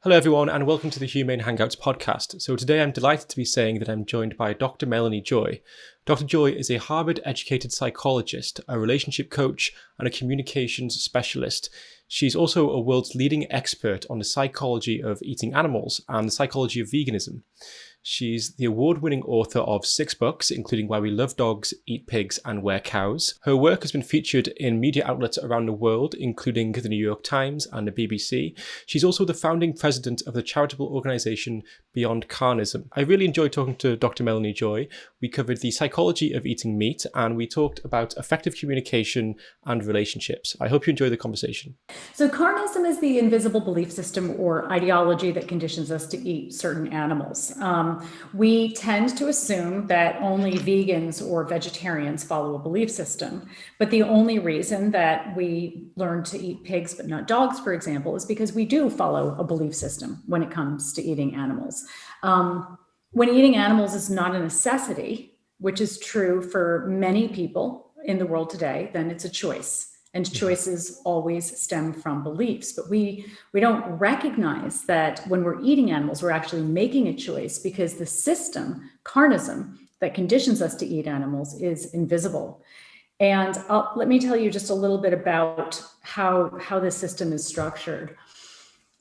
Hello, everyone, and welcome to the Humane Hangouts podcast. So today I'm delighted to be saying that I'm joined by Dr. Melanie Joy. Dr. Joy is a Harvard-educated psychologist, a relationship coach, and a communications specialist. She's also a world's leading expert on the psychology of eating animals and the psychology of veganism. She's the award-winning author of 6 books, including Why We Love Dogs, Eat Pigs, and Wear Cows. Her work has been featured in media outlets around the world, including the New York Times and the BBC. She's also the founding president of the charitable organisation Beyond Carnism. I really enjoyed talking to Dr. Melanie Joy. We covered the psychology of eating meat, and we talked about effective communication and relationships. I hope you enjoy the conversation. So carnism is the invisible belief system or ideology that conditions us to eat certain animals. We tend to assume that only vegans or vegetarians follow a belief system, but the only reason that we learn to eat pigs but not dogs, for example, is because we do follow a belief system when it comes to eating animals. When eating animals is not a necessity, which is true for many people in the world today, then it's a choice. And choices always stem from beliefs. But we don't recognize that when we're eating animals, we're actually making a choice because the system, carnism, that conditions us to eat animals is invisible. And let me tell you just a little bit about how this system is structured.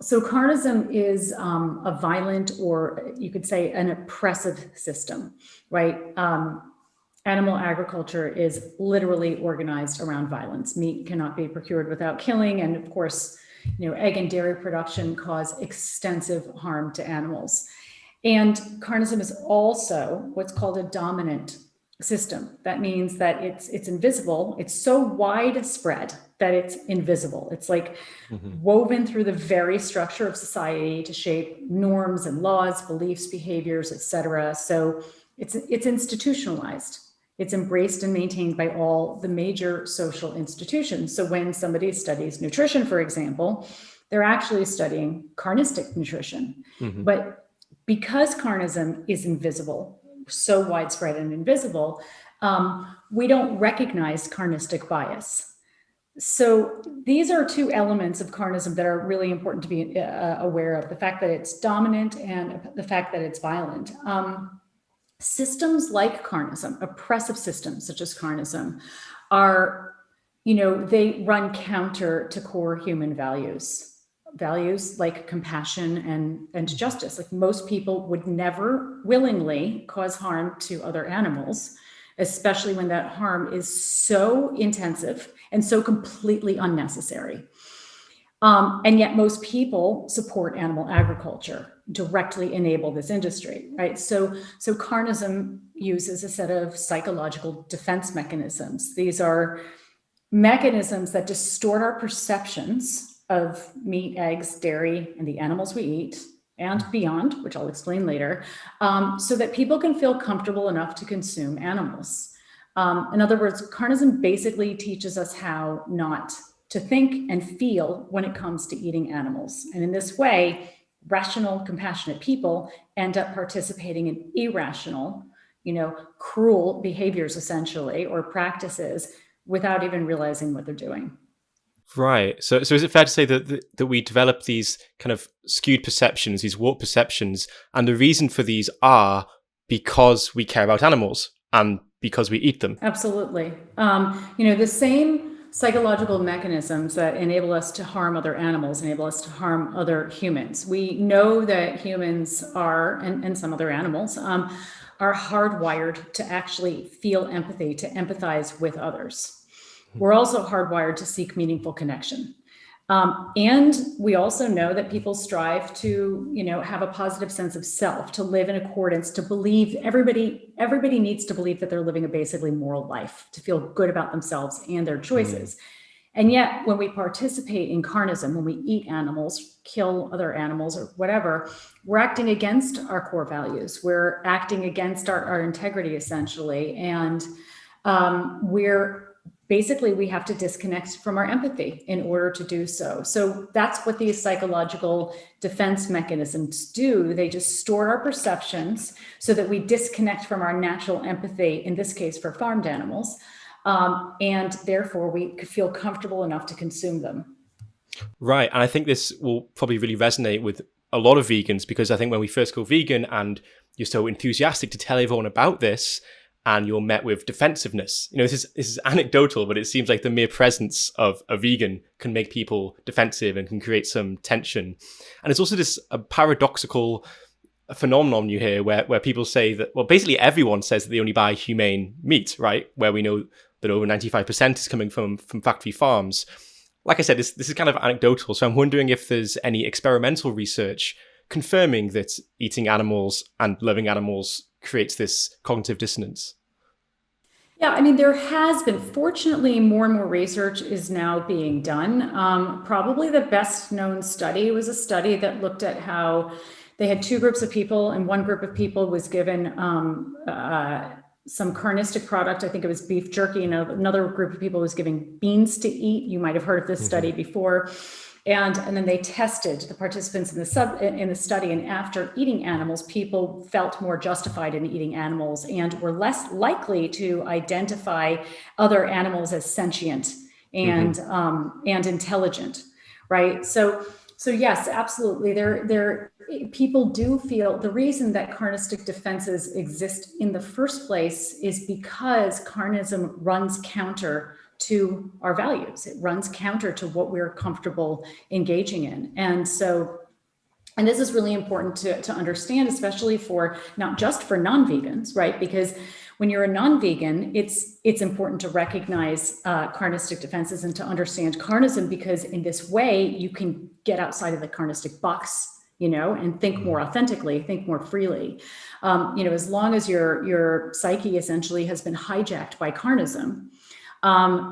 So carnism is a violent, or you could say an oppressive system, right? Animal agriculture is literally organized around violence. Meat cannot be procured without killing. And of course, egg and dairy production cause extensive harm to animals. And carnism is also what's called a dominant system. That means that it's invisible. It's so widespread that it's invisible. It's like woven through the very structure of society to shape norms and laws, beliefs, behaviors, etc. So it's institutionalized. It's embraced and maintained by all the major social institutions. So when somebody studies nutrition, for example, they're actually studying carnistic nutrition. But because carnism is invisible, so widespread and invisible, we don't recognize carnistic bias. So these are 2 elements of carnism that are really important to be aware of: the fact that it's dominant and the fact that it's violent. Systems like carnism, oppressive systems such as carnism, are, they run counter to core human values like compassion and justice. Like most people would never willingly cause harm to other animals, especially when that harm is so intensive and so completely unnecessary. And yet most people support animal agriculture, directly enable this industry, right? So carnism uses a set of psychological defense mechanisms. These are mechanisms that distort our perceptions of meat, eggs, dairy, and the animals we eat, and beyond, which I'll explain later, so that people can feel comfortable enough to consume animals. In other words, carnism basically teaches us how not to think and feel when it comes to eating animals. And in this way, rational, compassionate people end up participating in irrational, cruel behaviors, essentially, or practices without even realizing what they're doing. Right. So is it fair to say that we develop these kind of skewed perceptions, these warped perceptions, and the reason for these are because we care about animals and because we eat them? Absolutely. The same psychological mechanisms that enable us to harm other animals enable us to harm other humans. We know that humans are, and some other animals, are hardwired to actually feel empathy, to empathize with others. We're also hardwired to seek meaningful connection. And we also know that people strive to, have a positive sense of self, to live in accordance, to believe everybody needs to believe that they're living a basically moral life, to feel good about themselves and their choices. And yet when we participate in carnism, when we eat animals, kill other animals or whatever, we're acting against our core values. We're acting against our integrity, essentially. And we have to disconnect from our empathy in order to do so. So that's what these psychological defense mechanisms do. They distort our perceptions so that we disconnect from our natural empathy, in this case for farmed animals, and therefore we could feel comfortable enough to consume them. Right. And I think this will probably really resonate with a lot of vegans, because I think when we first go vegan and you're so enthusiastic to tell everyone about this, and you're met with defensiveness. This is anecdotal, but it seems like the mere presence of a vegan can make people defensive and can create some tension. And it's also this paradoxical phenomenon you hear where people say that, well, basically everyone says that they only buy humane meat, right? Where we know that over 95% is coming from factory farms. Like I said, this is kind of anecdotal. So I'm wondering if there's any experimental research confirming that eating animals and loving animals creates this cognitive dissonance. Yeah, I mean, there has been, fortunately, more and more research is now being done. Probably the best known study was a study that looked at how they had two groups of people, and one group of people was given some carnistic product. I think it was beef jerky, and another group of people was given beans to eat. You might have heard of this study before. And then they tested the participants in the study, and after eating animals, people felt more justified in eating animals and were less likely to identify other animals as sentient and intelligent, right? So yes, absolutely. There people do feel the reason that carnistic defenses exist in the first place is because carnism runs counter to our values. It runs counter to what we're comfortable engaging in. And this is really important to understand, especially for not just for non-vegans, right? Because when you're a non-vegan, it's important to recognize carnistic defenses and to understand carnism, because in this way you can get outside of the carnistic box, and think more authentically, think more freely. As long as your psyche essentially has been hijacked by carnism,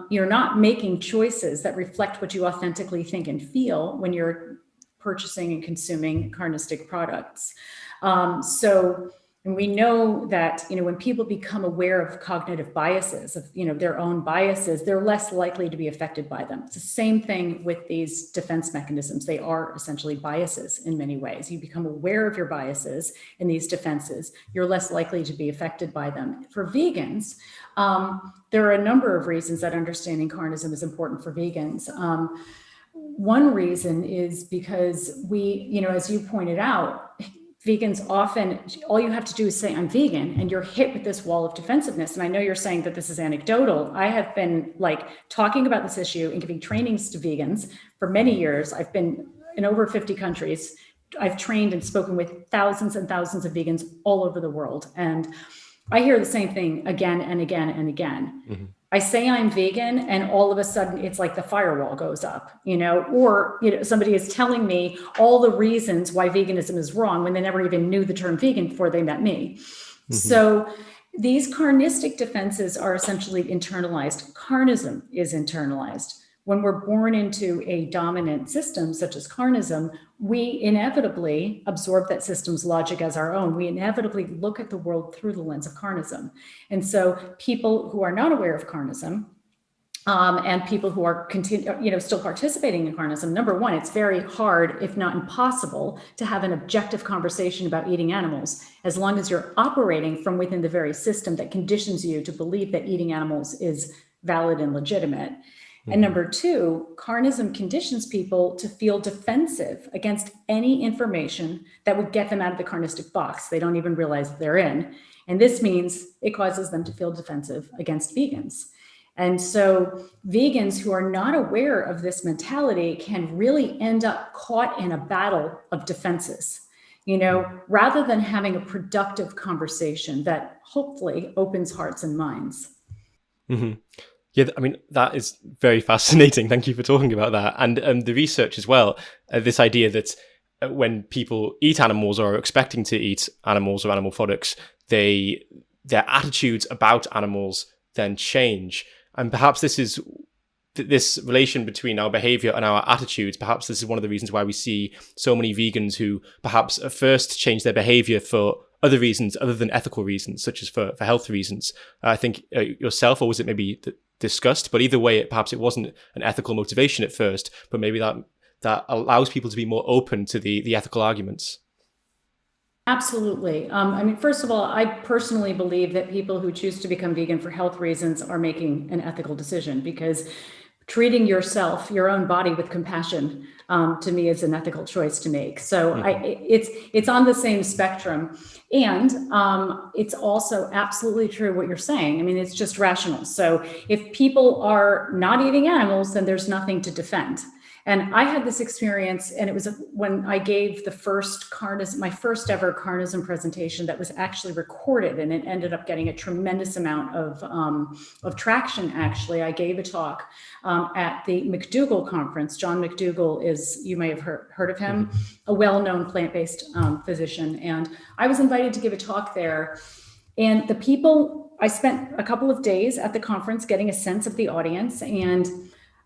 you're not making choices that reflect what you authentically think and feel when you're purchasing and consuming carnistic products. And we know that, when people become aware of cognitive biases, of, their own biases, they're less likely to be affected by them. It's the same thing with these defense mechanisms. They are essentially biases in many ways. You become aware of your biases in these defenses, you're less likely to be affected by them. For vegans, there are a number of reasons that understanding carnism is important for vegans. One reason is because we, as you pointed out, vegans often, all you have to do is say, I'm vegan, and you're hit with this wall of defensiveness. And I know you're saying that this is anecdotal. I have been talking about this issue and giving trainings to vegans for many years. I've been in over 50 countries. I've trained and spoken with thousands and thousands of vegans all over the world. And I hear the same thing again and again and again. Mm-hmm. I say I'm vegan, and all of a sudden it's like the firewall goes up, or somebody is telling me all the reasons why veganism is wrong when they never even knew the term vegan before they met me. Mm-hmm. So these carnistic defenses are essentially internalized. Carnism is internalized. When we're born into a dominant system such as carnism, we inevitably absorb that system's logic as our own. We inevitably look at the world through the lens of carnism. And so people who are not aware of carnism, and people who are still participating in carnism, number one, it's very hard, if not impossible, to have an objective conversation about eating animals, as long as you're operating from within the very system that conditions you to believe that eating animals is valid and legitimate. And number two, carnism conditions people to feel defensive against any information that would get them out of the carnistic box they don't even realize they're in. And this means it causes them to feel defensive against vegans. And so vegans who are not aware of this mentality can really end up caught in a battle of defenses, rather than having a productive conversation that hopefully opens hearts and minds. Mm-hmm. Yeah, I mean, that is very fascinating. Thank you for talking about that. And the research as well, this idea that when people eat animals or are expecting to eat animals or animal products, their attitudes about animals then change. And perhaps this relation between our behavior and our attitudes, perhaps this is one of the reasons why we see so many vegans who perhaps at first change their behavior for other reasons other than ethical reasons, such as for health reasons. I think yourself, or was it maybe discussed? But either way, perhaps it wasn't an ethical motivation at first, but maybe that allows people to be more open to the ethical arguments. Absolutely. First of all, I personally believe that people who choose to become vegan for health reasons are making an ethical decision, because treating yourself, your own body with compassion, to me is an ethical choice to make. So it's on the same spectrum. And it's also absolutely true what you're saying. I mean, it's just rational. So if people are not eating animals, then there's nothing to defend. And I had this experience, and it was when I gave my first ever carnism presentation that was actually recorded, and it ended up getting a tremendous amount of traction. Actually, I gave a talk at the McDougall conference. John McDougall you may have heard of him, a well-known plant-based physician. And I was invited to give a talk there. And I spent a couple of days at the conference getting a sense of the audience, and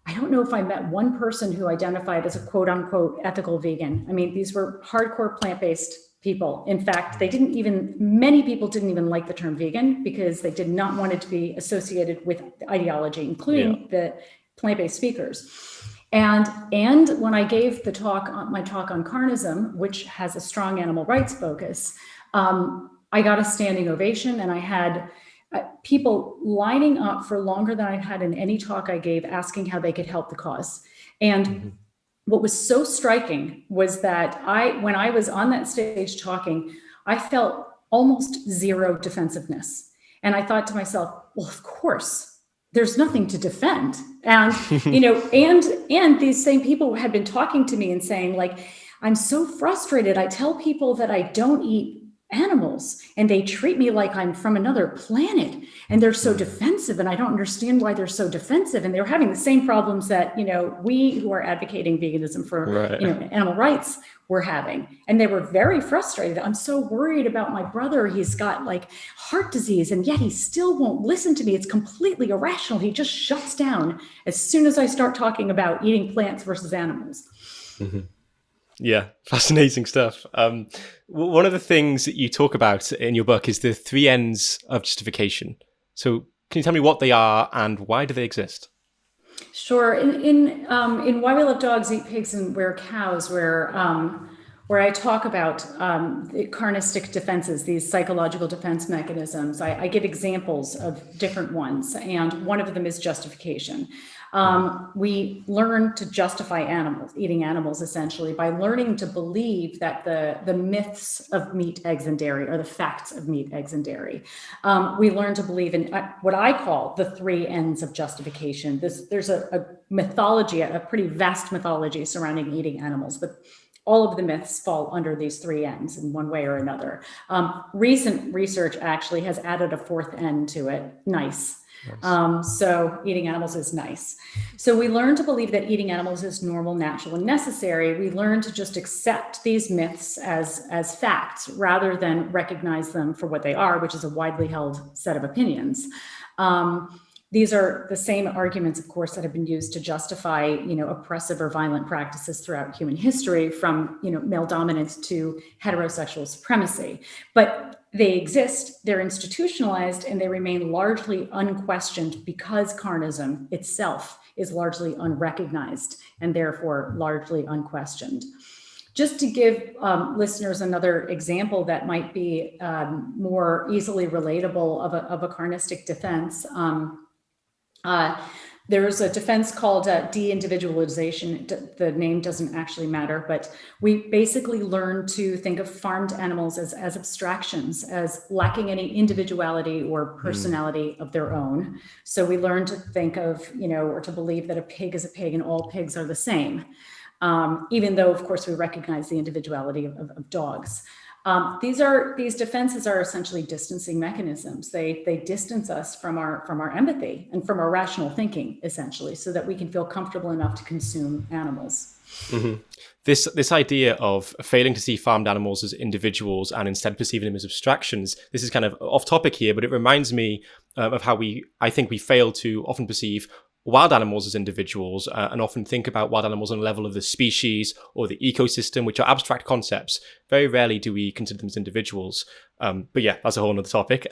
I don't know if I met one person who identified as a quote unquote ethical vegan. I mean, these were hardcore plant-based people. In fact, many people didn't even like the term vegan because they did not want it to be associated with ideology, including the plant-based speakers. And when I gave my talk on carnism, which has a strong animal rights focus, I got a standing ovation, and I had people lining up for longer than I'd had in any talk I gave, asking how they could help the cause. And what was so striking was that when I was on that stage talking, I felt almost zero defensiveness. And I thought to myself, well, of course, there's nothing to defend. And, and these same people had been talking to me and saying, like, I'm so frustrated. I tell people that I don't eat animals and they treat me like I'm from another planet, and they're so defensive, and I don't understand why they're so defensive. And they're having the same problems that, we who are advocating veganism for, animal rights were having. And they were very frustrated. I'm so worried about my brother. He's got like heart disease, and yet he still won't listen to me. It's completely irrational. He just shuts down as soon as I start talking about eating plants versus animals. Mm-hmm. Yeah, fascinating stuff. One of the things that you talk about in your book is the 3 ends of justification. So can you tell me what they are and why do they exist? Sure. In Why We Love Dogs, Eat Pigs, and Wear Cows, where I talk about the carnistic defenses, these psychological defense mechanisms, I give examples of different ones, and one of them is justification. We learn to justify eating animals, essentially, by learning to believe that the myths of meat, eggs, and dairy are the facts of meat, eggs, and dairy. We learn to believe in what I call the 3 ends of justification. There's a mythology, a pretty vast mythology surrounding eating animals, but all of the myths fall under these 3 ends in one way or another. Recent research actually has added a 4th end to it. Nice. So eating animals is nice. So we learn to believe that eating animals is normal, natural, and necessary. We learn to just accept these myths as facts rather than recognize them for what they are, which is a widely held set of opinions. These are the same arguments, of course, that have been used to justify, oppressive or violent practices throughout human history, from, male dominance to heterosexual supremacy. But they exist, they're institutionalized, and they remain largely unquestioned because carnism itself is largely unrecognized and therefore largely unquestioned. Just to give listeners another example that might be more easily relatable of a carnistic defense, there's a defense called de-individualization. The name doesn't actually matter, but we basically learn to think of farmed animals as abstractions, as lacking any individuality or personality of their own. So we learn to think of, or to believe that a pig is a pig and all pigs are the same, even though, of course, we recognize the individuality of dogs. These defenses are essentially distancing mechanisms. They distance us from our empathy and from our rational thinking, essentially, so that we can feel comfortable enough to consume animals. Mm-hmm. This idea of failing to see farmed animals as individuals and instead perceiving them as abstractions, this is kind of off topic here, but it reminds me of how I think we fail to often perceive wild animals as individuals and often think about wild animals on the level of the species or the ecosystem, which are abstract concepts. Very rarely do we consider them as individuals. But yeah, that's a whole other topic.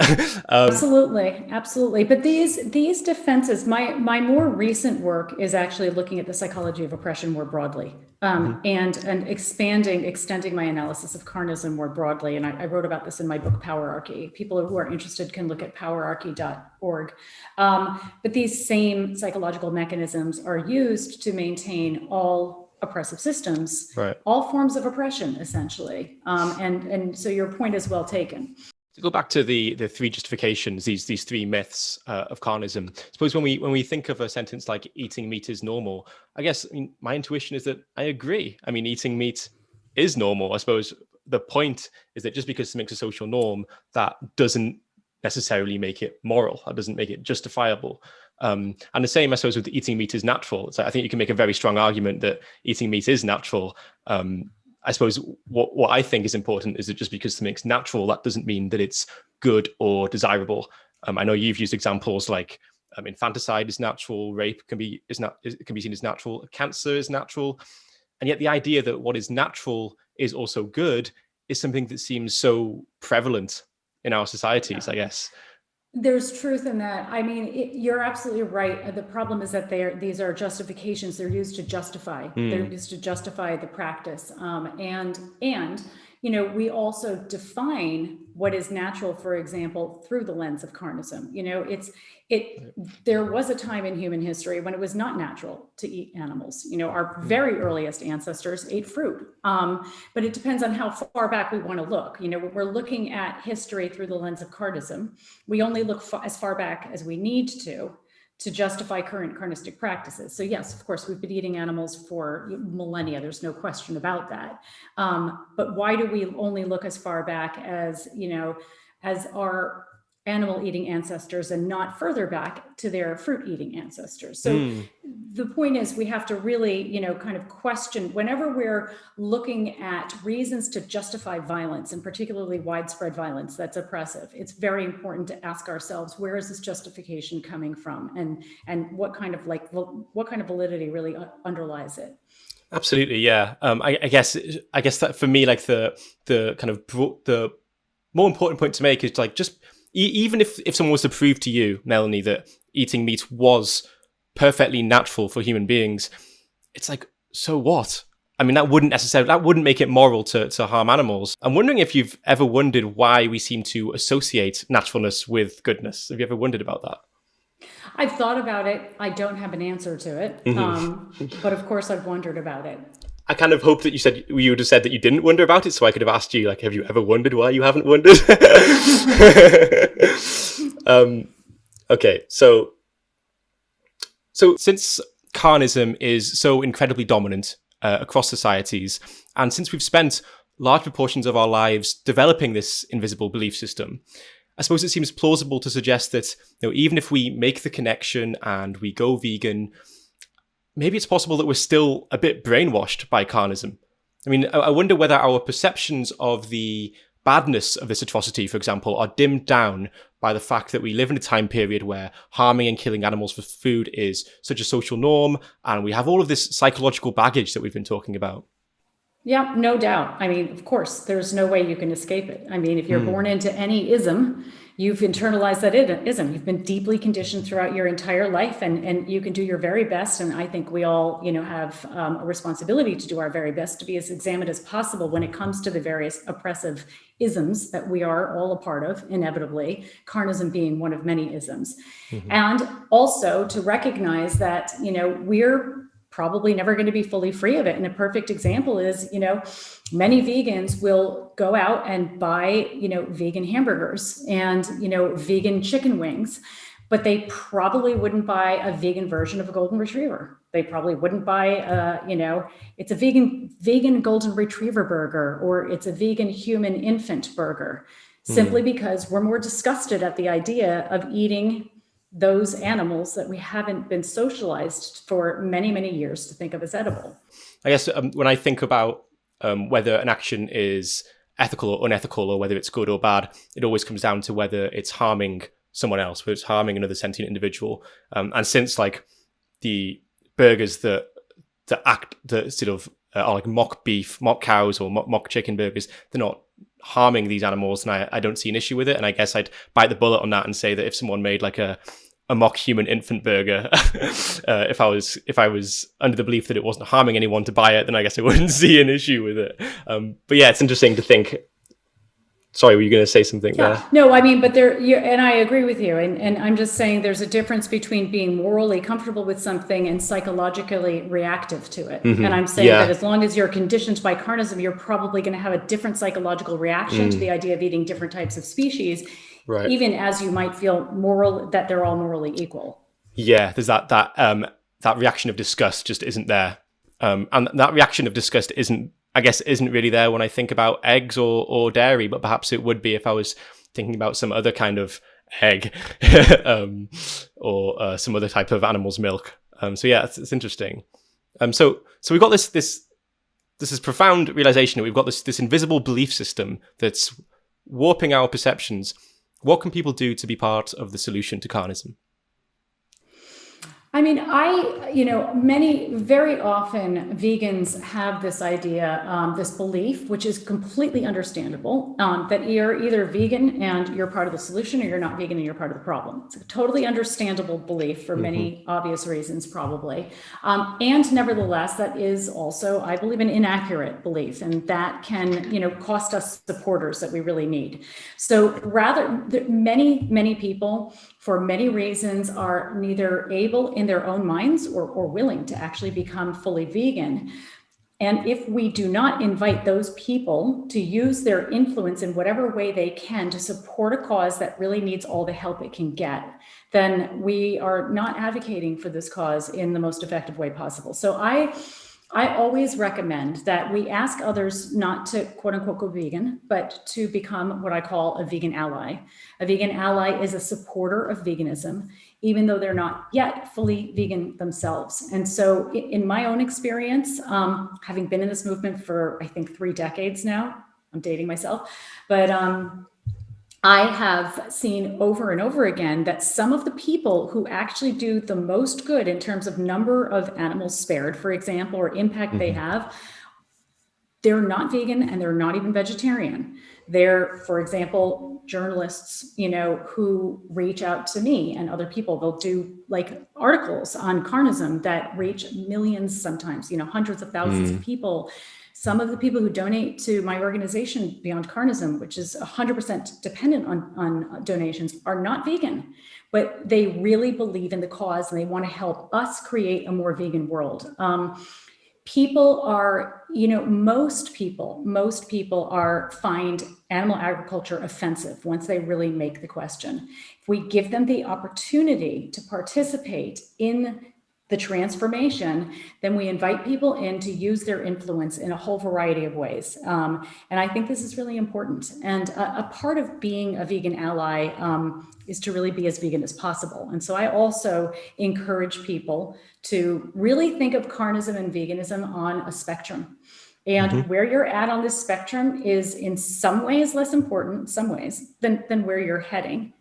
Absolutely. But these defenses, my more recent work is actually looking at the psychology of oppression more broadly, and extending my analysis of carnism more broadly. And I wrote about this in my book, Powerarchy. People who are interested can look at powerarchy.org. But these same psychological mechanisms are used to maintain all oppressive systems, Right. all forms of oppression, essentially. And so your point is well taken. To go back to the three justifications, these three myths of carnism. I suppose when we think of a sentence like eating meat is normal, I guess my intuition is that I agree. I mean, eating meat is normal. I suppose the point is that just because something's a social norm, that doesn't necessarily make it moral. That doesn't make it justifiable. And the same, I suppose, with eating meat is natural. So I think you can make a very strong argument that eating meat is natural. I suppose what I think is important is that just because something's natural, that doesn't mean that it's good or desirable. I know you've used examples like infanticide is natural, rape can be seen as natural, cancer is natural, and yet the idea that what is natural is also good is something that seems so prevalent in our societies, I guess. There's truth in that. I mean, you're absolutely right. The problem is that these are justifications. They're used to justify. They're used to justify the practice. And we also define what is natural, for example, through the lens of carnism. There was a time in human history when it was not natural to eat animals. Our very earliest ancestors ate fruit. But it depends on how far back we want to look. When we're looking at history through the lens of carnism, we only look as far back as we need to justify current carnistic practices. So yes, of course, we've been eating animals for millennia. There's no question about that. But why do we only look as far back as our animal eating ancestors and not further back to their fruit eating ancestors? So the point is we have to really, kind of question whenever we're looking at reasons to justify violence, and particularly widespread violence that's oppressive. It's very important to ask ourselves, where is this justification coming from, and what kind of validity really underlies it? Absolutely, yeah. I guess that for me, like the kind of the more important point to make is like just even if someone was to prove to you, Melanie, that eating meat was perfectly natural for human beings, it's like, so what? I mean, that wouldn't make it moral to harm animals. I'm wondering if you've ever wondered why we seem to associate naturalness with goodness. Have you ever wondered about that? I've thought about it. I don't have an answer to it. But of course I've wondered about it. I kind of hoped that you would have said that you didn't wonder about it, so I could have asked you, like, have you ever wondered why you haven't wondered? Okay, so since carnism is so incredibly dominant across societies, and since we've spent large proportions of our lives developing this invisible belief system, I suppose it seems plausible to suggest that even if we make the connection and we go vegan, maybe it's possible that we're still a bit brainwashed by carnism. I mean, I wonder whether our perceptions of the badness of this atrocity, for example, are dimmed down by the fact that we live in a time period where harming and killing animals for food is such a social norm, and we have all of this psychological baggage that we've been talking about. Yeah, no doubt. I mean, of course, there's no way you can escape it. I mean, if you're born into any ism, you've internalized that ism. You've been deeply conditioned throughout your entire life, and you can do your very best. And I think we all, have a responsibility to do our very best to be as examined as possible when it comes to the various oppressive isms that we are all a part of, inevitably, carnism being one of many isms. And also to recognize that, we're probably never going to be fully free of it. And a perfect example is, many vegans will go out and buy, vegan hamburgers and, vegan chicken wings, but they probably wouldn't buy a vegan version of a golden retriever. They probably wouldn't buy, it's a vegan golden retriever burger, or it's a vegan human infant burger, simply because we're more disgusted at the idea of eating those animals that we haven't been socialized for many, many years to think of as edible. I guess when I think about whether an action is ethical or unethical, or whether it's good or bad, it always comes down to whether it's harming someone else, whether it's harming another sentient individual. And since like the burgers that sort of are like mock beef, mock cows, or mock chicken burgers, they're not harming these animals, and I don't see an issue with it. And I guess I'd bite the bullet on that and say that if someone made like a mock human infant burger, if I was under the belief that it wasn't harming anyone to buy it, then I guess I wouldn't see an issue with it. But yeah, it's interesting to think. Sorry, were you going to say something there? No, I mean, but and I agree with you. And I'm just saying there's a difference between being morally comfortable with something and psychologically reactive to it. And I'm saying that as long as you're conditioned by carnism, you're probably going to have a different psychological reaction to the idea of eating different types of species, even as you might feel that they're all morally equal. Yeah, there's that reaction of disgust just isn't there. And that reaction of disgust isn't really there when I think about eggs or dairy, but perhaps it would be if I was thinking about some other kind of egg or some other type of animal's milk. So yeah, it's interesting. So we've got this is profound realization that we've got this invisible belief system that's warping our perceptions. What can people do to be part of the solution to carnism? I mean, very often vegans have this idea, this belief, which is completely understandable, that you're either vegan and you're part of the solution, or you're not vegan and you're part of the problem. It's a totally understandable belief for many obvious reasons, probably. And nevertheless, that is also, I believe, an inaccurate belief, and that can, cost us supporters that we really need. So many people, for many reasons, are neither able in their own minds or willing to actually become fully vegan. And if we do not invite those people to use their influence in whatever way they can to support a cause that really needs all the help it can get, then we are not advocating for this cause in the most effective way possible. So I always recommend that we ask others not to quote unquote go vegan, but to become what I call a vegan ally. A vegan ally is a supporter of veganism, even though they're not yet fully vegan themselves. And so in my own experience, having been in this movement for, I think, 3 decades now, I'm dating myself, but I have seen over and over again that some of the people who actually do the most good in terms of number of animals spared, for example, or impact they have, they're not vegan and they're not even vegetarian. They're, for example, journalists, who reach out to me and other people. They'll do like articles on carnism that reach millions sometimes, hundreds of thousands of people. Some of the people who donate to my organization, Beyond Carnism, which is 100% dependent on donations, are not vegan, but they really believe in the cause and they want to help us create a more vegan world. People are, most people find animal agriculture offensive once they really make the question. If we give them the opportunity to participate in the transformation, then we invite people in to use their influence in a whole variety of ways. And I think this is really important. And a part of being a vegan ally is to really be as vegan as possible. And so I also encourage people to really think of carnism and veganism on a spectrum. And where you're at on this spectrum is in some ways less important, than where you're heading.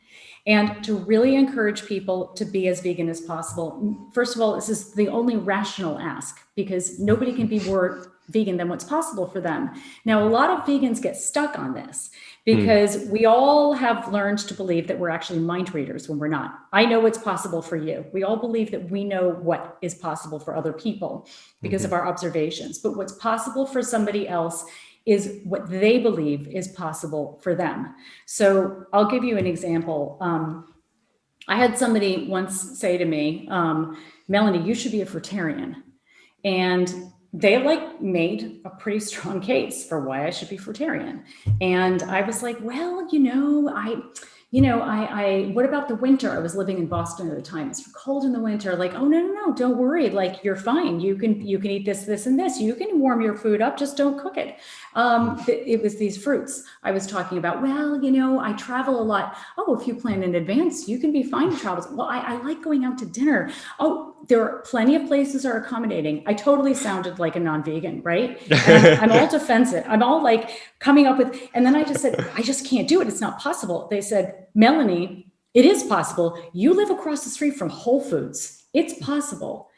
And to really encourage people to be as vegan as possible. First of all, this is the only rational ask, because nobody can be more vegan than what's possible for them. Now, a lot of vegans get stuck on this because we all have learned to believe that we're actually mind readers when we're not. I know what's possible for you. We all believe that we know what is possible for other people because of our observations. But what's possible for somebody else is what they believe is possible for them. So I'll give you an example. I had somebody once say to me, Melanie, you should be a fruitarian. And they made a pretty strong case for why I should be fruitarian. And I was like, well, what about the winter? I was living in Boston at the time. It's cold in the winter. Like, oh, no, don't worry. Like, you're fine. You can eat this, and this. You can warm your food up. Just don't cook it. It was these fruits I was talking about. Well, I travel a lot. Oh, if you plan in advance, you can be fine to travel. Well, I like going out to dinner. Oh, there are plenty of places are accommodating. I totally sounded like a non-vegan, right? And I'm all defensive. I'm all like coming up with, and then I just said, I just can't do it. It's not possible. They said, Melanie, it is possible. You live across the street from Whole Foods. It's possible.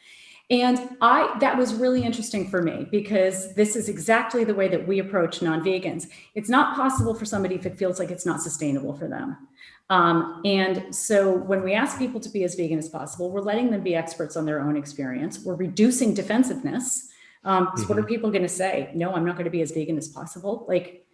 And that was really interesting for me, because this is exactly the way that we approach non-vegans. It's not possible for somebody if it feels like it's not sustainable for them. And so when we ask people to be as vegan as possible, we're letting them be experts on their own experience. We're reducing defensiveness. So what are people going to say? No, I'm not going to be as vegan as possible. Like,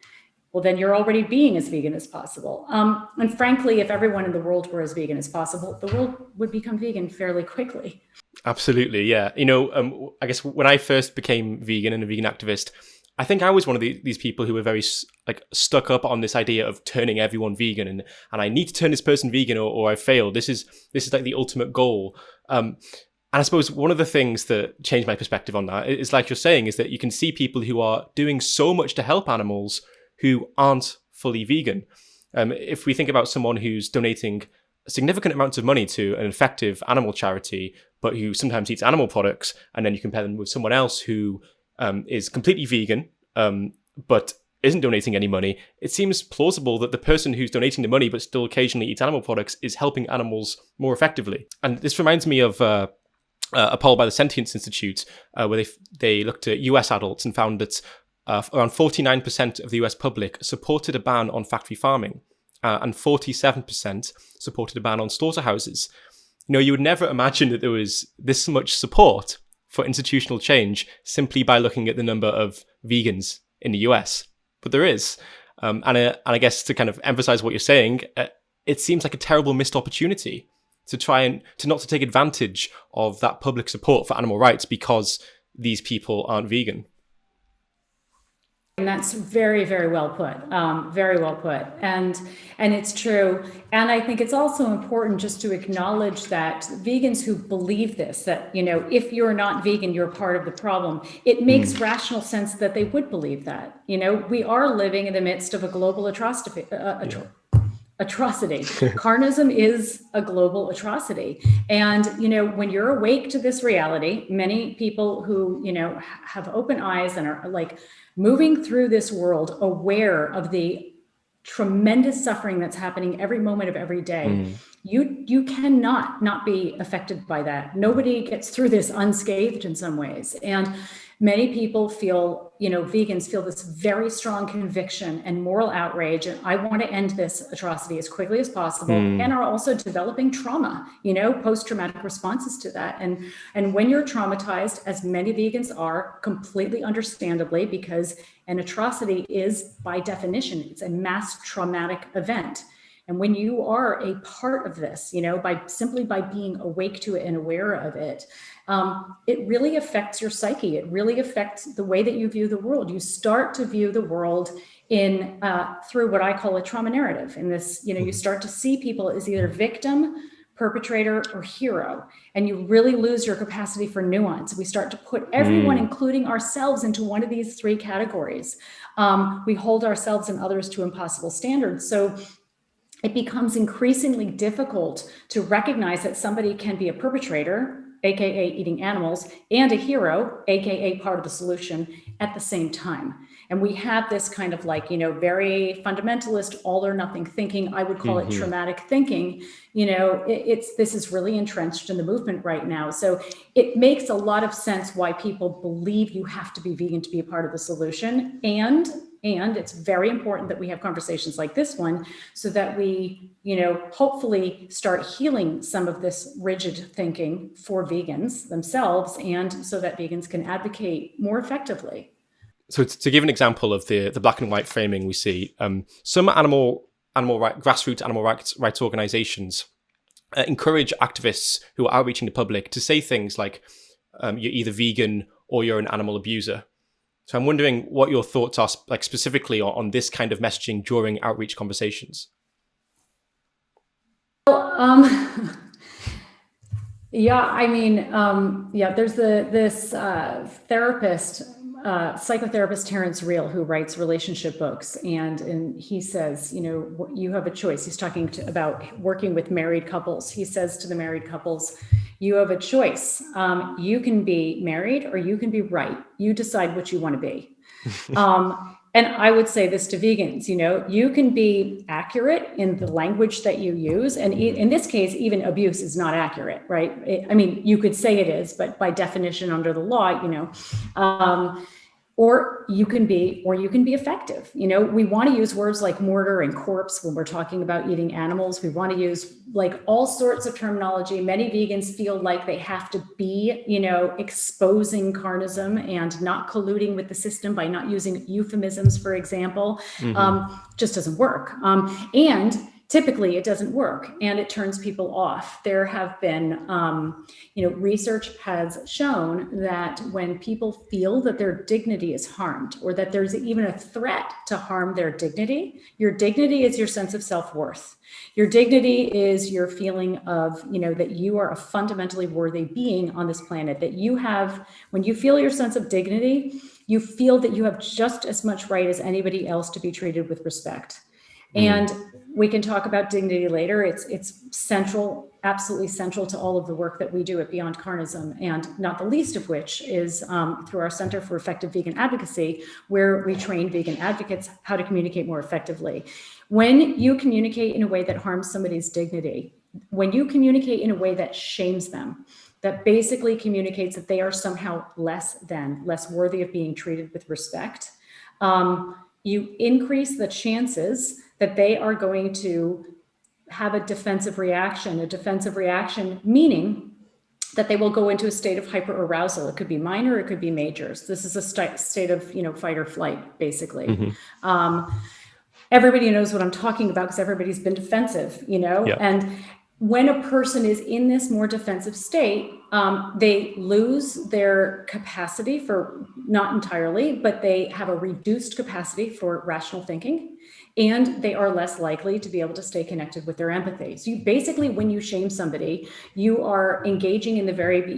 well, then you're already being as vegan as possible. And frankly, if everyone in the world were as vegan as possible, the world would become vegan fairly quickly. Absolutely, yeah. I guess when I first became vegan and a vegan activist, I think I was one of these people who were very stuck up on this idea of turning everyone vegan, and I need to turn this person vegan or I failed. This is like the ultimate goal. And I suppose one of the things that changed my perspective on that is, like you're saying, is that you can see people who are doing so much to help animals who aren't fully vegan. If we think about someone who's donating significant amounts of money to an effective animal charity, but who sometimes eats animal products, and then you compare them with someone else who is completely vegan, but isn't donating any money, it seems plausible that the person who's donating the money but still occasionally eats animal products is helping animals more effectively. And this reminds me of a poll by the Sentience Institute, where they looked at US adults and found that around 49% of the US public supported a ban on factory farming, and 47% supported a ban on slaughterhouses. You would never imagine that there was this much support for institutional change simply by looking at the number of vegans in the US. But there is. And I guess to kind of emphasize what you're saying, it seems like a terrible missed opportunity to try and not to take advantage of that public support for animal rights because these people aren't vegan. And that's very, very well put. Very well put. And it's true. And I think it's also important just to acknowledge that vegans who believe this, that, if you're not vegan, you're part of the problem. It makes rational sense that they would believe that. We are living in the midst of a global atrocity. Carnism is a global atrocity. And, when you're awake to this reality, many people who, have open eyes and are like moving through this world aware of the tremendous suffering that's happening every moment of every day, you cannot not be affected by that. Nobody gets through this unscathed in some ways. And many people feel, vegans feel this very strong conviction and moral outrage. And I want to end this atrocity as quickly as possible, and are also developing trauma, post-traumatic responses to that. And when you're traumatized, as many vegans are, completely understandably, because an atrocity is, by definition, it's a mass traumatic event. And when you are a part of this, by being awake to it and aware of it, it really affects your psyche. It really affects the way that you view the world. You start to view the world through what I call a trauma narrative. In this, you start to see people as either victim, perpetrator, or hero, and you really lose your capacity for nuance. We start to put everyone, including ourselves, into one of these three categories. We hold ourselves and others to impossible standards. So it becomes increasingly difficult to recognize that somebody can be a perpetrator, AKA eating animals, and a hero, AKA part of the solution, at the same time. And we have this kind of very fundamentalist, all or nothing thinking. I would call it traumatic thinking. This is really entrenched in the movement right now. So it makes a lot of sense why people believe you have to be vegan to be a part of the solution. And it's very important that we have conversations like this one so that we, hopefully start healing some of this rigid thinking for vegans themselves, and so that vegans can advocate more effectively. So to give an example of the black and white framing we see, some grassroots animal rights organizations encourage activists who are outreaching the public to say things like, you're either vegan or you're an animal abuser. So I'm wondering what your thoughts are, specifically on this kind of messaging during outreach conversations. Well, there's this therapist, psychotherapist Terrence Real, who writes relationship books, and he says, you have a choice. He's talking about working with married couples. He says to the married couples, you have a choice. You can be married or you can be right. You decide what you want to be. And I would say this to vegans, you can be accurate in the language that you use. And in this case, even abuse is not accurate, right? You could say it is, but by definition under the law, or you can be effective. We want to use words like mortar and corpse when we're talking about eating animals. We want to use like all sorts of terminology. Many vegans feel like they have to be, exposing carnism and not colluding with the system by not using euphemisms, for example. Just doesn't work. And typically it doesn't work, and it turns people off. There have been, research has shown that when people feel that their dignity is harmed, or that there's even a threat to harm their dignity, your dignity is your sense of self-worth. Your dignity is your feeling of, that you are a fundamentally worthy being on this planet, that you have, when you feel your sense of dignity, you feel that you have just as much right as anybody else to be treated with respect. And we can talk about dignity later. It's central, absolutely central to all of the work that we do at Beyond Carnism, and not the least of which is through our Center for Effective Vegan Advocacy, where we train vegan advocates how to communicate more effectively. When you communicate in a way that harms somebody's dignity, when you communicate in a way that shames them, that basically communicates that they are somehow less worthy of being treated with respect, you increase the chances that they are going to have a defensive reaction meaning that they will go into a state of hyperarousal. It could be minor, it could be major. This is a state of, fight or flight, basically. Everybody knows what I'm talking about because everybody's been defensive, and when a person is in this more defensive state, they lose their capacity for, not entirely, but they have a reduced capacity for rational thinking, and they are less likely to be able to stay connected with their empathy. So you basically, when you shame somebody, you are engaging in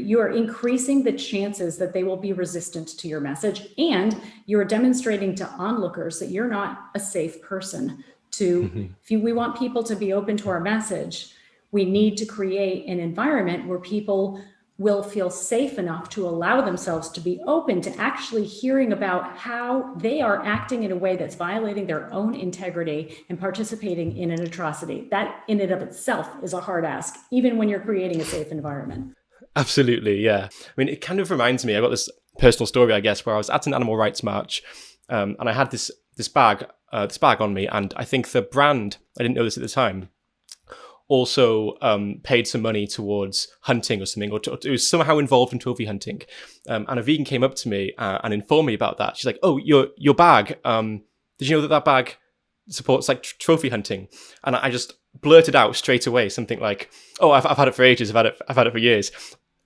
you are increasing the chances that they will be resistant to your message, and you're demonstrating to onlookers that you're not a safe person to, we want people to be open to our message, we need to create an environment where people will feel safe enough to allow themselves to be open to actually hearing about how they are acting in a way that's violating their own integrity and participating in an atrocity. That in and of itself is a hard ask, even when you're creating a safe environment. Absolutely, yeah. It kind of reminds me, I got this personal story, I guess, where I was at an animal rights march, and I had this bag on me, and I think the brand, I didn't know this at the time, also paid some money towards hunting or something, or it was somehow involved in trophy hunting. And a vegan came up to me and informed me about that. She's like, "Oh, your bag, did you know that bag supports like trophy hunting?" And I just blurted out straight away something like, "Oh, I've had it for ages. I've had it for years."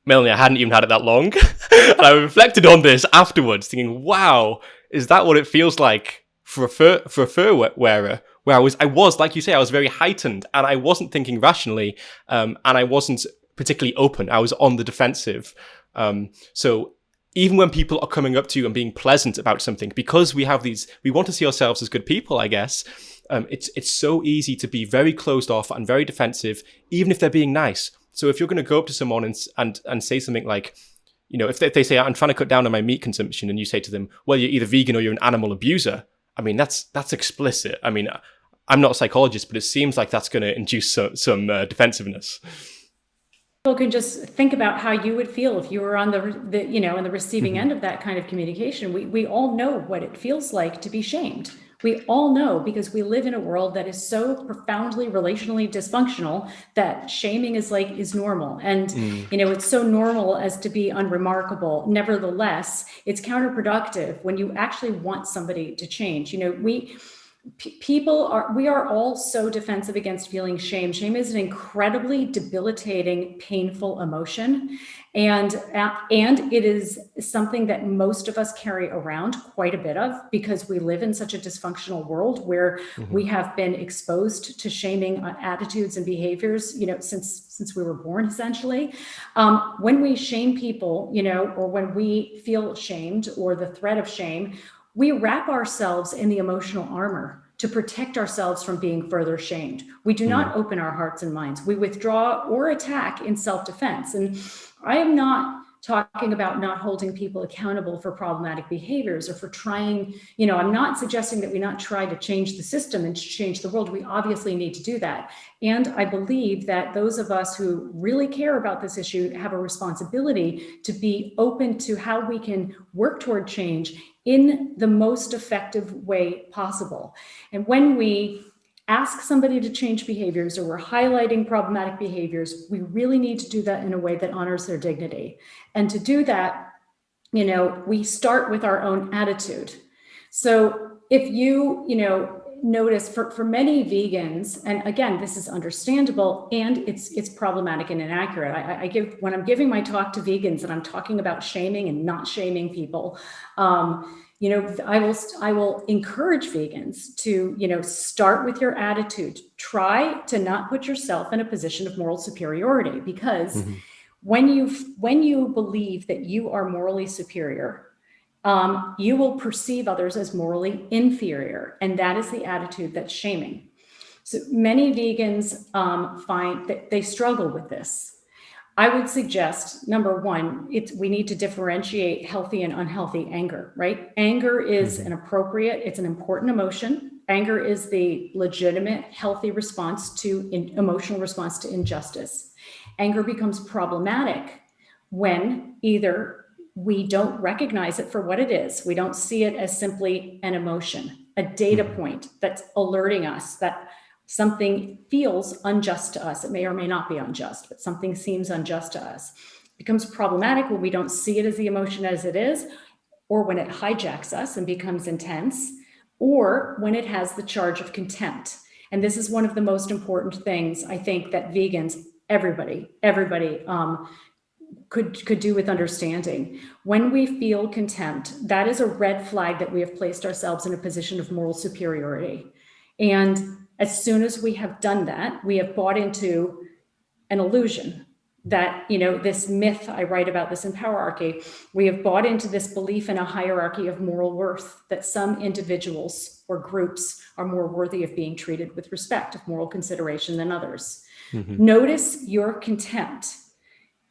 Melanie, I hadn't even had it that long. And I reflected on this afterwards, thinking, wow, is that what it feels like for a fur wearer? Where I was, like you say, I was very heightened, and I wasn't thinking rationally, and I wasn't particularly open. I was on the defensive. So even when people are coming up to you and being pleasant about something, because we want to see ourselves as good people, I guess, it's so easy to be very closed off and very defensive, even if they're being nice. So if you're going to go up to someone and say something like, if they say, "I'm trying to cut down on my meat consumption," and you say to them, "Well, you're either vegan or you're an animal abuser," that's explicit. I'm not a psychologist, but it seems like that's going to induce some defensiveness. People can just think about how you would feel if you were on on the receiving end of that kind of communication. We all know what it feels like to be shamed. We all know, because we live in a world that is so profoundly relationally dysfunctional that shaming is normal. And, it's so normal as to be unremarkable. Nevertheless, it's counterproductive when you actually want somebody to change. We are all so defensive against feeling shame. Shame is an incredibly debilitating, painful emotion. And it is something that most of us carry around quite a bit of, because we live in such a dysfunctional world where we have been exposed to shaming attitudes and behaviors, since we were born, essentially. When we shame people, or when we feel shamed or the threat of shame, we wrap ourselves in the emotional armor to protect ourselves from being further shamed. We do not open our hearts and minds. We withdraw or attack in self-defense. And I am not talking about not holding people accountable for problematic behaviors or for trying, I'm not suggesting that we not try to change the system and change the world. We obviously need to do that. And I believe that those of us who really care about this issue have a responsibility to be open to how we can work toward change in the most effective way possible. And when we ask somebody to change behaviors or we're highlighting problematic behaviors, we really need to do that in a way that honors their dignity. And to do that, we start with our own attitude. So if you, notice for many vegans, and again, this is understandable and it's problematic and inaccurate. When I'm giving my talk to vegans and I'm talking about shaming and not shaming people, I will encourage vegans to, start with your attitude. Try to not put yourself in a position of moral superiority, because when you believe that you are morally superior, you will perceive others as morally inferior. And that is the attitude that's shaming. So many vegans find that they struggle with this. I would suggest, number one, we need to differentiate healthy and unhealthy anger, right? Anger is it's an important emotion. Anger is the legitimate, healthy emotional response to injustice. Anger becomes problematic when either we don't recognize it for what it is. We don't see it as simply an emotion, a data point that's alerting us that something feels unjust to us. It may or may not be unjust, but something seems unjust to us. It becomes problematic when we don't see it as the emotion as it is, or when it hijacks us and becomes intense, or when it has the charge of contempt. And this is one of the most important things I think that vegans, everybody could do with understanding. When we feel contempt, that is a red flag that we have placed ourselves in a position of moral superiority. And as soon as we have done that, we have bought into an illusion that, this myth, I write about this in Powerarchy, we have bought into this belief in a hierarchy of moral worth, that some individuals or groups are more worthy of being treated with respect, of moral consideration than others. Notice your contempt.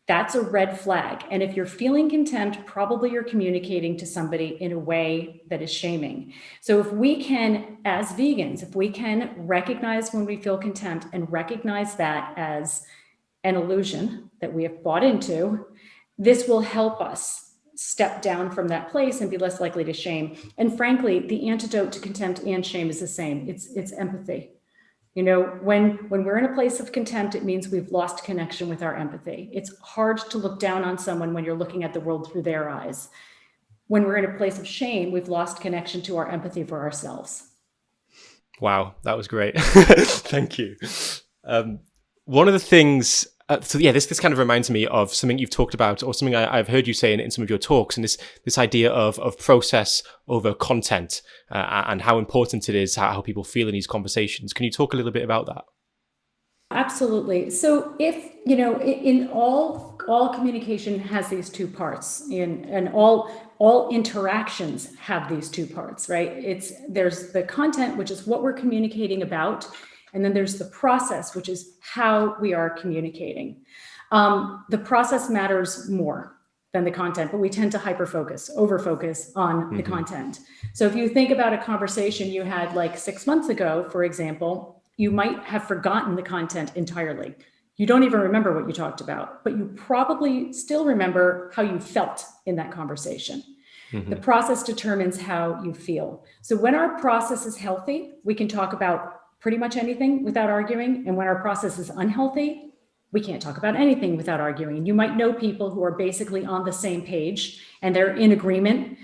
That's a red flag. And if you're feeling contempt, probably you're communicating to somebody in a way that is shaming. So if we can, as vegans, if we can recognize when we feel contempt and recognize that as an illusion that we have bought into, this will help us step down from that place and be less likely to shame. And frankly, the antidote to contempt and shame is the same. It's empathy. When we're in a place of contempt, it means we've lost connection with our empathy. It's hard to look down on someone when you're looking at the world through their eyes. When we're in a place of shame, we've lost connection to our empathy for ourselves. Wow, that was great. Thank you. One of the things, this kind of reminds me of something you've talked about, or something I've heard you say in some of your talks, and this idea of process over content, and how important it is, how people feel in these conversations. Can you talk a little bit about that? Absolutely. So if, in all communication has these two parts, and all interactions have these two parts, right? There's the content, which is what we're communicating about. And then there's the process, which is how we are communicating. The process matters more than the content, but we tend to over-focus on the content. So if you think about a conversation you had like 6 months ago, for example, you might have forgotten the content entirely. You don't even remember what you talked about, but you probably still remember how you felt in that conversation. The process determines how you feel. So when our process is healthy, we can talk about pretty much anything without arguing. And when our process is unhealthy, we can't talk about anything without arguing. And you might know people who are basically on the same page and they're in agreement,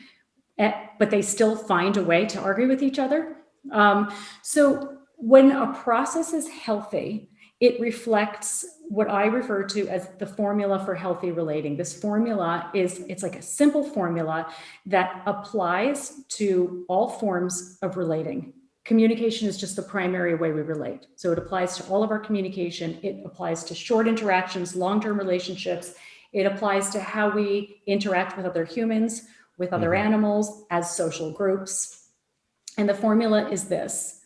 but they still find a way to argue with each other. So when a process is healthy, it reflects what I refer to as the formula for healthy relating. This formula it's like a simple formula that applies to all forms of relating. Communication is just the primary way we relate. So it applies to all of our communication. It applies to short interactions, long-term relationships. It applies to how we interact with other humans, with other animals, as social groups. And the formula is this.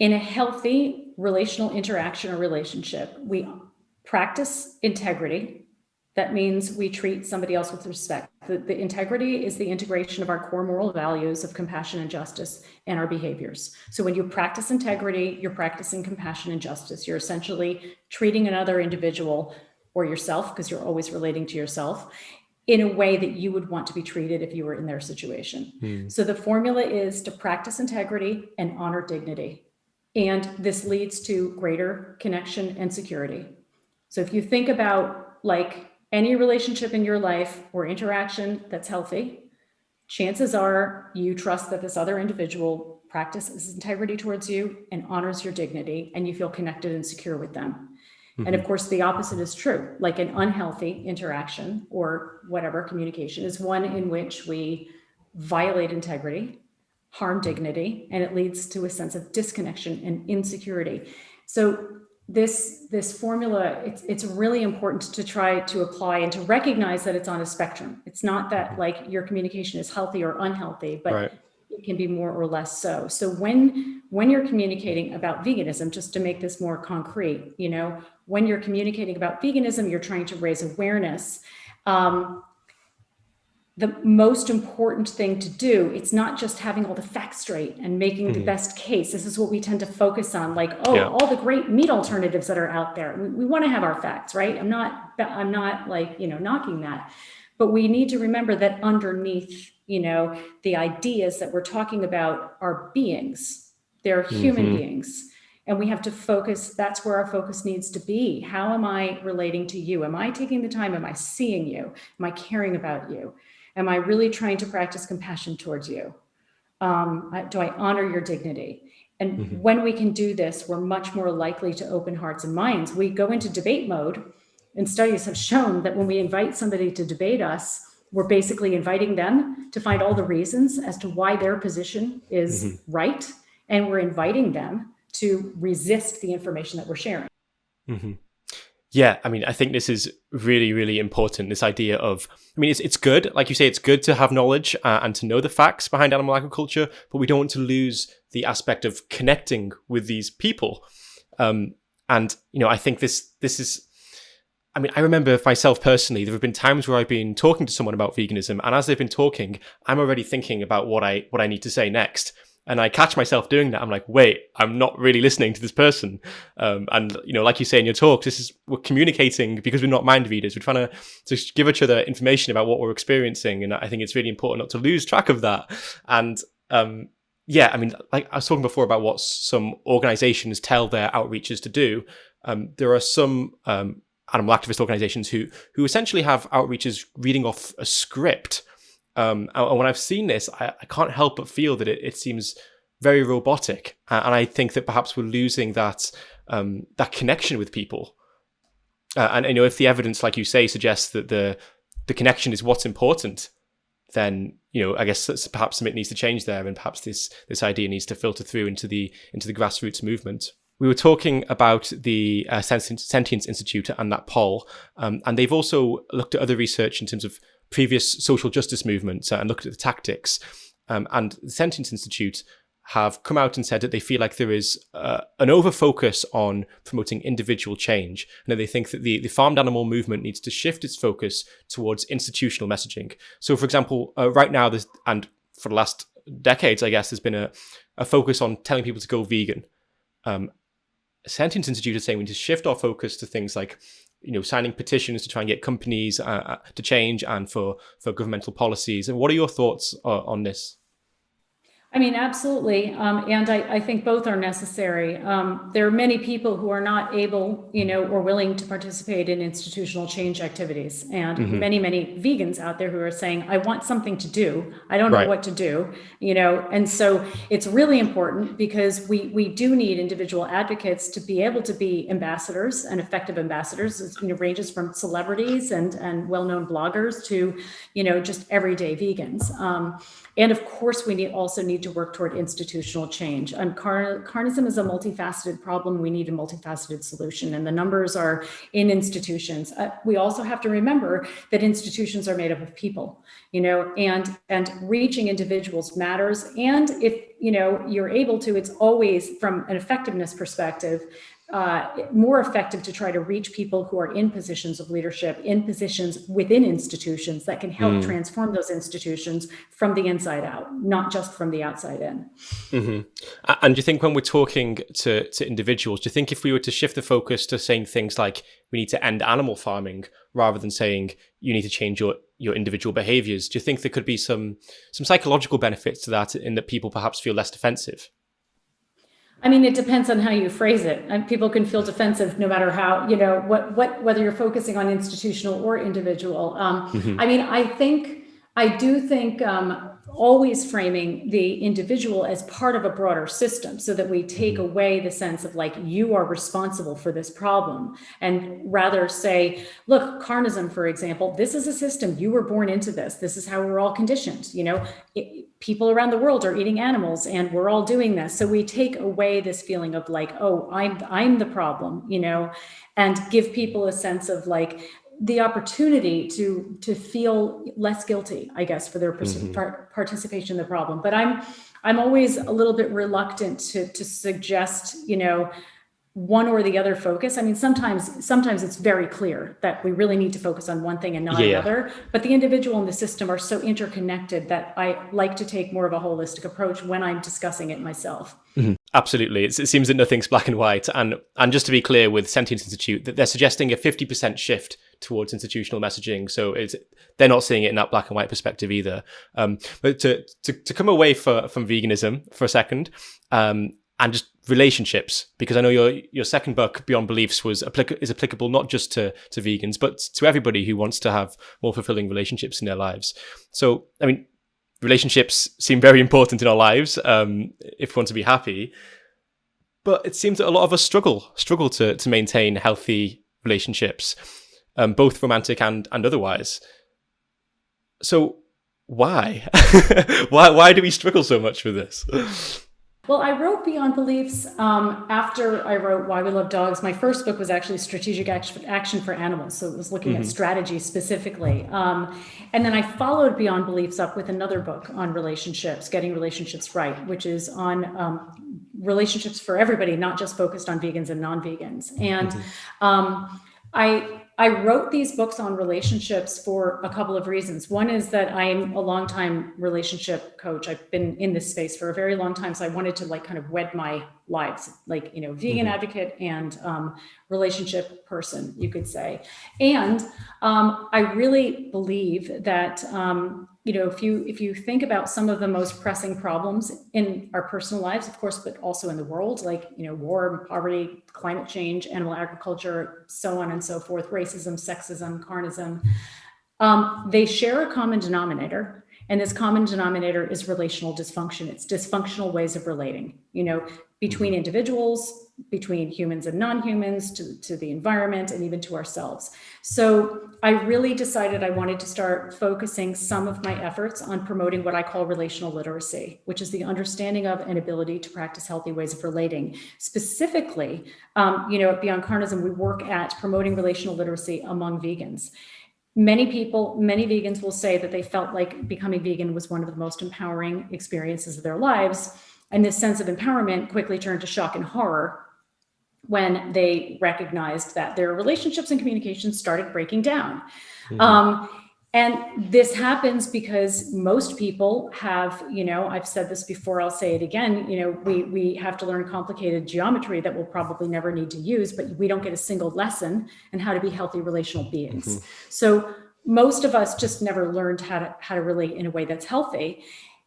In a healthy relational interaction or relationship, we practice integrity. That means we treat somebody else with respect. The integrity is the integration of our core moral values of compassion and justice and our behaviors. So when you practice integrity, you're practicing compassion and justice. You're essentially treating another individual or yourself, because you're always relating to yourself, in a way that you would want to be treated if you were in their situation. So the formula is to practice integrity and honor dignity. And this leads to greater connection and security. So if you think about like any relationship in your life or interaction that's healthy, chances are you trust that this other individual practices integrity towards you and honors your dignity, and you feel connected and secure with them. And of course, the opposite is true. Like an unhealthy interaction or whatever communication is one in which we violate integrity, harm dignity, and it leads to a sense of disconnection and insecurity. So this formula, it's really important to try to apply and to recognize that it's on a spectrum. It's not that like your communication is healthy or unhealthy, but it can be more or less so. So when you're communicating about veganism, just to make this more concrete, when you're communicating about veganism, you're trying to raise awareness. The most important thing to do, it's not just having all the facts straight and making the best case. This is what we tend to focus on, like, all the great meat alternatives that are out there. We want to have our facts, right? I'm not like, knocking that, but we need to remember that underneath, the ideas that we're talking about are beings. They're human beings. And we have to focus, that's where our focus needs to be. How am I relating to you? Am I taking the time? Am I seeing you? Am I caring about you? Am I really trying to practice compassion towards you? Do I honor your dignity? And when we can do this, we're much more likely to open hearts and minds. We go into debate mode, and studies have shown that when we invite somebody to debate us, we're basically inviting them to find all the reasons as to why their position is right. And we're inviting them to resist the information that we're sharing. Yeah, I mean, I think this is really, really important. This idea of, it's good, like you say, it's good to have knowledge and to know the facts behind animal agriculture, but we don't want to lose the aspect of connecting with these people. And, I think this is, I remember myself personally, there have been times where I've been talking to someone about veganism, and as they've been talking, I'm already thinking about what I need to say next. And I catch myself doing that. I'm like, wait, I'm not really listening to this person. And, like you say in your talk, we're communicating because we're not mind readers. We're trying to just give each other information about what we're experiencing. And I think it's really important not to lose track of that. And, like I was talking before about what some organizations tell their outreachers to do. There are some animal activist organizations who essentially have outreachers reading off a script. And when I've seen this, I can't help but feel that it seems very robotic. And I think that perhaps we're losing that connection with people. And if the evidence, like you say, suggests that the connection is what's important, then, I guess that's perhaps something needs to change there. And perhaps this idea needs to filter through into the grassroots movement. We were talking about the Sentience Institute and that poll. And they've also looked at other research in terms of previous social justice movements and looked at the tactics. And the Sentience Institute have come out and said that they feel like there is an over-focus on promoting individual change, and that they think that the farmed animal movement needs to shift its focus towards institutional messaging. So, for example, right now, and for the last decades, I guess, there's been a focus on telling people to go vegan. Sentience Institute is saying we need to shift our focus to things like signing petitions to try and get companies to change and for governmental policies. And what are your thoughts on this? Absolutely. And I think both are necessary. There are many people who are not able, or willing to participate in institutional change activities. And many, many vegans out there who are saying, I want something to do. I don't know what to do, And so it's really important because we do need individual advocates to be able to be ambassadors and effective ambassadors. It ranges from celebrities and well-known bloggers to, just everyday vegans. And of course, we also need to work toward institutional change. And carnism is a multifaceted problem. We need a multifaceted solution, and the numbers are in institutions. We also have to remember that institutions are made up of people, and reaching individuals matters. And if you're able to, it's always from an effectiveness perspective. more effective to try to reach people who are in positions of leadership, in positions within institutions that can help transform those institutions from the inside out, not just from the outside in. And do you think when we're talking to individuals, do you think if we were to shift the focus to saying things like we need to end animal farming rather than saying you need to change your individual behaviors, do you think there could be some psychological benefits to that in that people perhaps feel less defensive? I mean, it depends on how you phrase it. And people can feel defensive no matter how, whether you're focusing on institutional or individual. I mean, I do think always framing the individual as part of a broader system so that we take away the sense of like, you are responsible for this problem, and rather say, look, carnism, for example, this is a system, you were born into this. This is how we're all conditioned. People around the world are eating animals and we're all doing this. So we take away this feeling of like, oh, I'm the problem, and give people a sense of like, the opportunity to feel less guilty, I guess, for their participation in the problem. But I'm always a little bit reluctant to suggest, one or the other focus. I mean, sometimes it's very clear that we really need to focus on one thing and not another, but the individual and the system are so interconnected that I like to take more of a holistic approach when I'm discussing it myself. Absolutely. It seems that nothing's black and white. And just to be clear with Sentience Institute, that they're suggesting a 50% shift towards institutional messaging. So they're not seeing it in that black and white perspective either. But to come away from veganism for a second, and just relationships, because I know your second book, Beyond Beliefs, is applicable not just to vegans, but to everybody who wants to have more fulfilling relationships in their lives. So, I mean, relationships seem very important in our lives if we want to be happy, but it seems that a lot of us struggle to maintain healthy relationships, both romantic and otherwise. So why? why do we struggle so much with this? Well, I wrote Beyond Beliefs after I wrote Why We Love Dogs. My first book was actually Strategic Action for Animals. So it was looking at strategy specifically. And then I followed Beyond Beliefs up with another book on relationships, getting relationships right, which is on relationships for everybody, not just focused on vegans and non-vegans. And I wrote these books on relationships for a couple of reasons. One is that I'm a longtime relationship coach. I've been in this space for a very long time. So I wanted to kind of wed my lives, vegan advocate and relationship person, you could say. And I really believe that, if you think about some of the most pressing problems in our personal lives, of course, but also in the world, like, war, poverty, climate change, animal agriculture, so on and so forth, racism, sexism, carnism, they share a common denominator. And this common denominator is relational dysfunction. It's dysfunctional ways of relating, between individuals, between humans and non-humans, to the environment, and even to ourselves. So I really decided I wanted to start focusing some of my efforts on promoting what I call relational literacy, which is the understanding of and ability to practice healthy ways of relating. Specifically, at Beyond Carnism, we work at promoting relational literacy among vegans. Many vegans will say that they felt like becoming vegan was one of the most empowering experiences of their lives. And this sense of empowerment quickly turned to shock and horror when they recognized that their relationships and communications started breaking down. And this happens because most people have, I've said this before, I'll say it again, we have to learn complicated geometry that we'll probably never need to use, but we don't get a single lesson in how to be healthy relational beings. So most of us just never learned how to relate in a way that's healthy.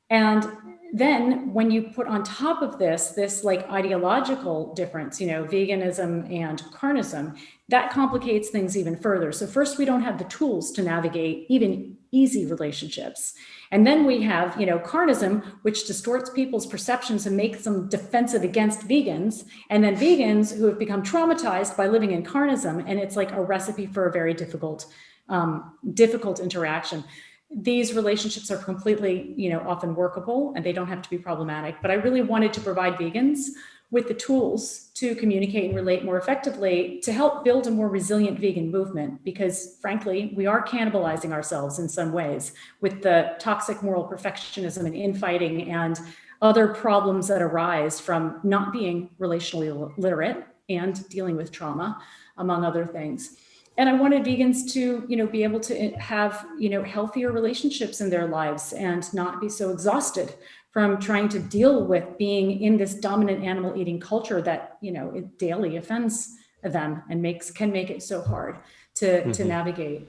And then when you put on top of this like ideological difference, veganism and carnism, that complicates things even further. So first, we don't have the tools to navigate even easy relationships. And then we have, carnism, which distorts people's perceptions and makes them defensive against vegans. And then vegans who have become traumatized by living in carnism. And it's like a recipe for a very difficult interaction. These relationships are completely, often workable, and they don't have to be problematic. But I really wanted to provide vegans with the tools to communicate and relate more effectively to help build a more resilient vegan movement, because frankly, we are cannibalizing ourselves in some ways with the toxic moral perfectionism and infighting and other problems that arise from not being relationally literate and dealing with trauma, among other things. And I wanted vegans to, be able to have, healthier relationships in their lives and not be so exhausted from trying to deal with being in this dominant animal eating culture that, it daily offends them and can make it so hard to navigate.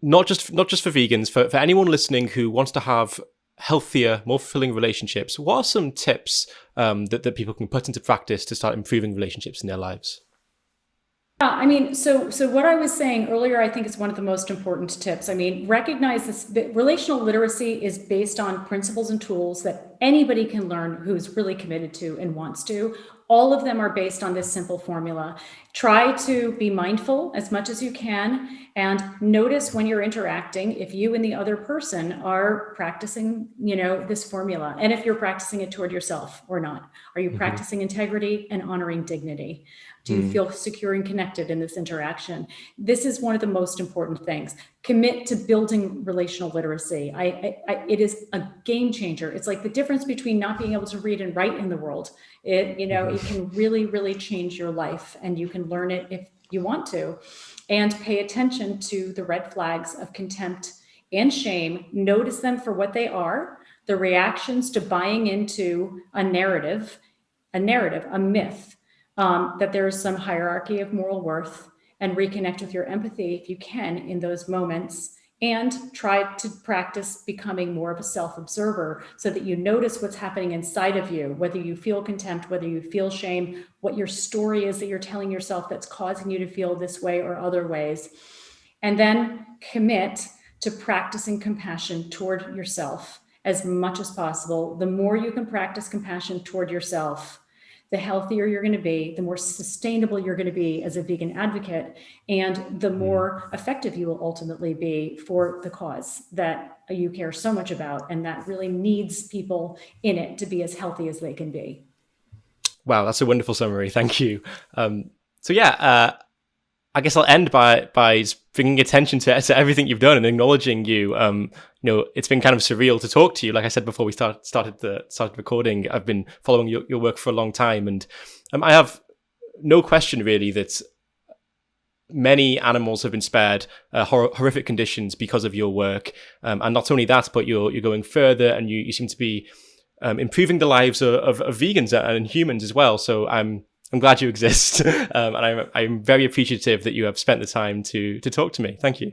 Not just for vegans, for anyone listening who wants to have healthier, more fulfilling relationships, what are some tips that people can put into practice to start improving relationships in their lives? Yeah, I mean, so what I was saying earlier, I think is one of the most important tips. I mean, recognize this, that relational literacy is based on principles and tools that anybody can learn who's really committed to and wants to. All of them are based on this simple formula. Try to be mindful as much as you can and notice when you're interacting if you and the other person are practicing, this formula, and if you're practicing it toward yourself or not. Are you practicing integrity and honoring dignity? Do you feel secure and connected in this interaction? This is one of the most important things. Commit to building relational literacy. It is a game changer. It's like the difference between not being able to read and write in the world. It can really, really change your life, and you can learn it if you want to. And pay attention to the red flags of contempt and shame. Notice them for what they are, the reactions to buying into a narrative, a myth, that there is some hierarchy of moral worth, and reconnect with your empathy if you can in those moments, and try to practice becoming more of a self-observer so that you notice what's happening inside of you, whether you feel contempt, whether you feel shame, what your story is that you're telling yourself that's causing you to feel this way or other ways. And then commit to practicing compassion toward yourself as much as possible. The more you can practice compassion toward yourself, the healthier you're going to be, the more sustainable you're going to be as a vegan advocate, and the more effective you will ultimately be for the cause that you care so much about and that really needs people in it to be as healthy as they can be. Wow, that's a wonderful summary. Thank you. I guess I'll end by bringing attention to everything you've done and acknowledging you. It's been kind of surreal to talk to you. Like I said before we started recording, I've been following your work for a long time, and I have no question really that many animals have been spared horrific conditions because of your work. And not only that, but you're going further, and you seem to be improving the lives of vegans and humans as well. So I'm glad you exist, and I'm very appreciative that you have spent the time to talk to me. Thank you.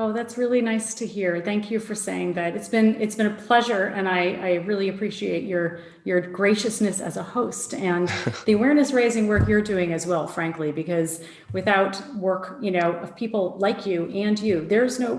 Oh, that's really nice to hear. Thank you for saying that. It's been a pleasure, and I really appreciate your graciousness as a host and the awareness raising work you're doing as well, frankly, because without work, of people like you and you,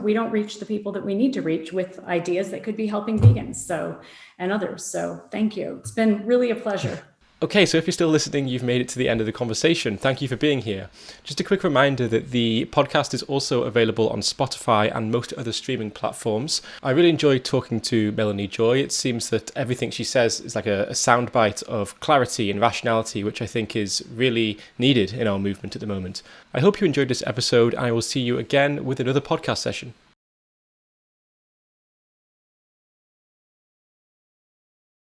we don't reach the people that we need to reach with ideas that could be helping vegans and others. So thank you. It's been really a pleasure. Okay, so if you're still listening, you've made it to the end of the conversation. Thank you for being here. Just a quick reminder that the podcast is also available on Spotify and most other streaming platforms. I really enjoyed talking to Melanie Joy. It seems that everything she says is like a soundbite of clarity and rationality, which I think is really needed in our movement at the moment. I hope you enjoyed this episode, and I will see you again with another podcast session.